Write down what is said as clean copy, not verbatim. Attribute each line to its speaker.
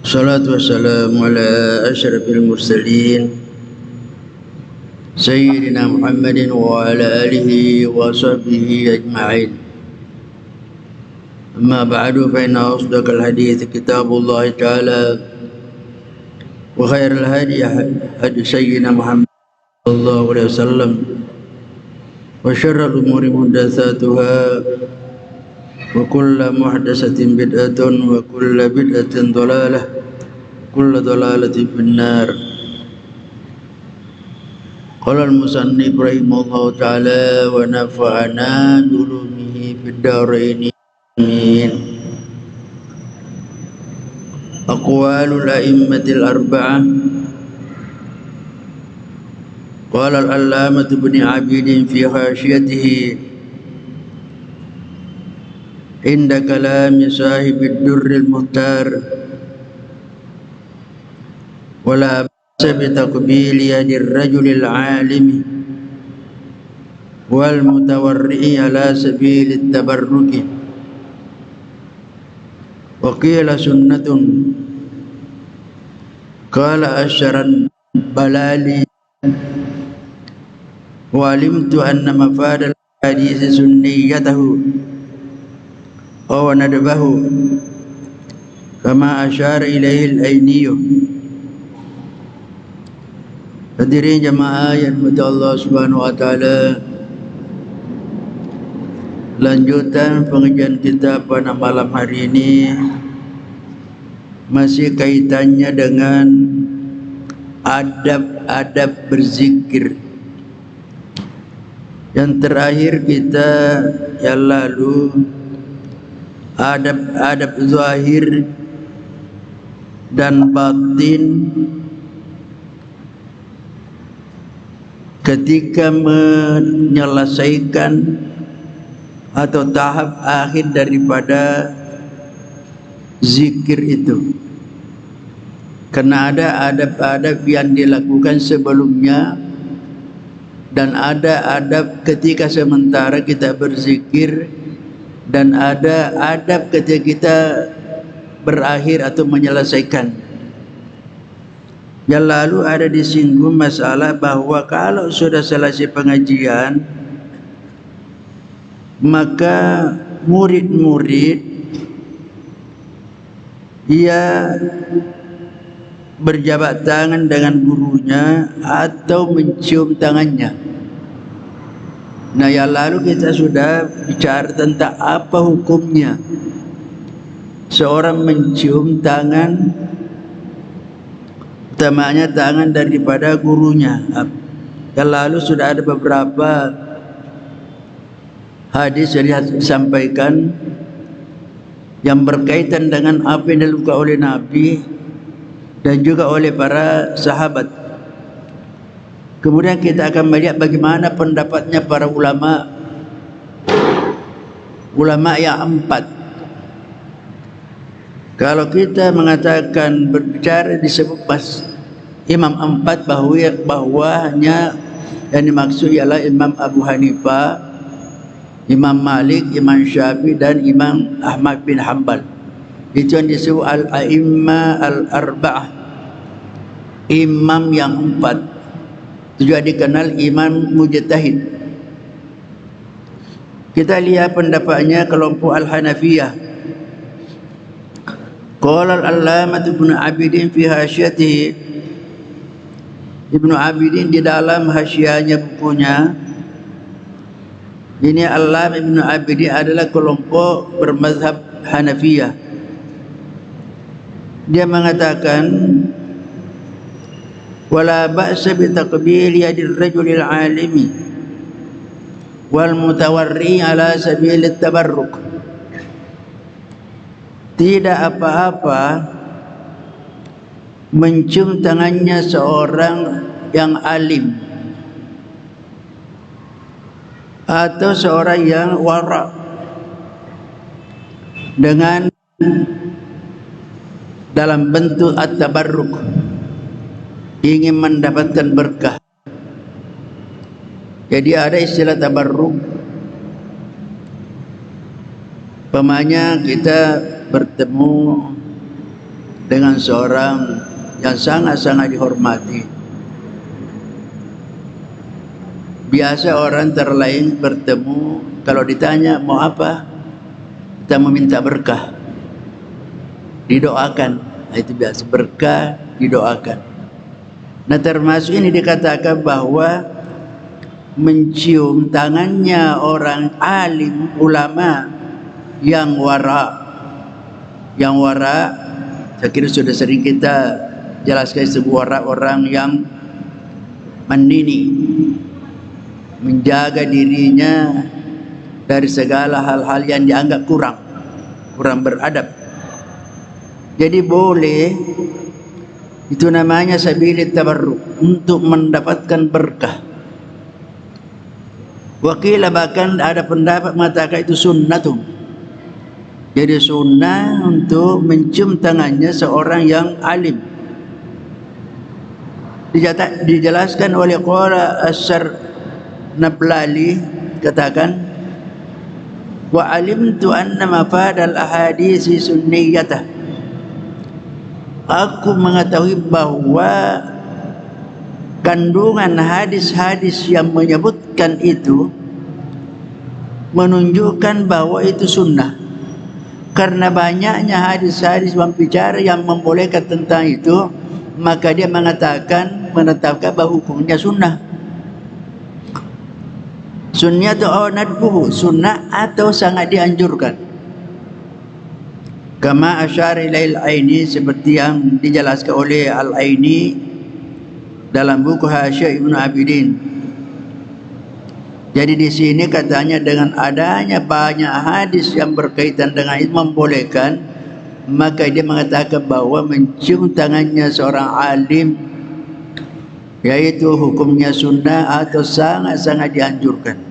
Speaker 1: Salatu wassalamu ala asyrafil mursalin Sayyidina Muhammadin wa ala alihi wa sahbihi ajma'in. Amma ba'du, fa inna asdaqal hadits kitabullah ta'ala wa khairal hadi hadi Sayyidina Muhammad sallallahu alaihi wasallam wa syarrul umuri muhdatsatuha wa kullu muhdatsatin bid'atun wa kullu bid'atin dhalalah kullu dhalalatin finnar. Qala al-musannif rahimahullahu ta'ala wa nafa'ana bi ulumihi fid dharain. Amin. Aqwalul a'immatil arba'ah. Qala al-allamah ibn Abidin fi hasyiyatihi inda kalami sahibid durril muhtar wala ba'sa bi taqbili yadir rajulil alimi wal mutawarri'i ala sabilit tabarruki wa qila sunnatun qala asyaran balali wa alimtu anna mafadal hadisi sunniyatahu wa nadbahu kama asyara ilaihi al-ainiyu. Hadirin jamaah yang dirahmati Allah Subhanahu wa taala, lanjutan pengajian kita pada malam hari ini masih kaitannya dengan adab-adab berzikir. Yang terakhir kita yang lalu adab-adab zahir dan batin ketika menyelesaikan atau tahap akhir daripada zikir itu. Karena ada adab-adab yang dilakukan sebelumnya dan ada adab ketika sementara kita berzikir, dan ada adab ketika kita berakhir atau menyelesaikan. Yang lalu ada disinggung masalah bahwa kalau sudah selesai pengajian, maka murid-murid ia berjabat tangan dengan gurunya atau mencium tangannya. Nah, yang lalu kita sudah bicara tentang apa hukumnya seorang mencium tangan, utamanya tangan daripada gurunya. Yang lalu sudah ada beberapa hadis yang disampaikan yang berkaitan dengan apa yang dilakukan oleh Nabi dan juga oleh para sahabat. Kemudian kita akan melihat bagaimana pendapatnya para ulama yang empat. Kalau kita mengatakan berbicara disebut imam empat, bahwanya yang dimaksud ialah Imam Abu Hanifah, Imam Malik, Imam Syafi'i dan Imam Ahmad bin Hanbal. Itu yang disebut al-a'imma al-arba'ah, imam yang empat. Juga dikenal imam mujtahid. Kita lihat pendapatnya kelompok Al-Hanafiyah. Qala al-allamah ibn Abidin fi hasyiyatihi. Ibnu Abidin di dalam hasyiyahnya bukunya, ini Allamah Ibnu Abidin adalah kelompok bermazhab Hanafiyah. Dia mengatakan wala ba'sa bi taqbil yadir rajulil alimi wal mutawarri ala sabilit tabarruk. Tidak apa-apa mencium tangannya seorang yang alim atau seorang yang wara dengan dalam bentuk at-tabarruk, ingin mendapatkan berkah. Jadi ada istilah tabarruk. Pemanya kita bertemu dengan seorang yang sangat-sangat dihormati. Biasa orang terlain bertemu, kalau ditanya mau apa, kita meminta berkah, didoakan. Nah, itu biasa, berkah didoakan. Nah, termasuk ini dikatakan bahwa mencium tangannya orang alim, ulama yang wara. Yang wara, saya kira sudah sering kita jelaskan, sebuah orang yang mandiri, menjaga dirinya dari segala hal-hal yang dianggap kurang beradab. Jadi boleh, itu namanya sabilit tabarruk, untuk mendapatkan berkah. Wakila bahkan ada pendapat mengatakan itu sunnatun. Jadi sunnah untuk mencium tangannya seorang yang alim. Dijelaskan oleh Qara Asyar Nablali, katakan, wa alimtu anna mafadal ahadisi sunniyatah. Aku mengetahui bahwa kandungan hadis-hadis yang menyebutkan itu menunjukkan bahwa itu sunnah. Karena banyaknya hadis-hadis berbicara yang membolehkan tentang itu, maka dia menetapkan bahwa hukumnya sunnah. Sunnah atau nadbuhu, sunnah atau sangat dianjurkan. Kama asyara ilail Aini, seperti yang dijelaskan oleh Al-Aini dalam buku Hasyiah Ibnu Abidin. Jadi di sini katanya dengan adanya banyak hadis yang berkaitan dengan itu membolehkan, maka dia mengatakan bahwa mencium tangannya seorang alim yaitu hukumnya sunnah atau sangat-sangat dianjurkan.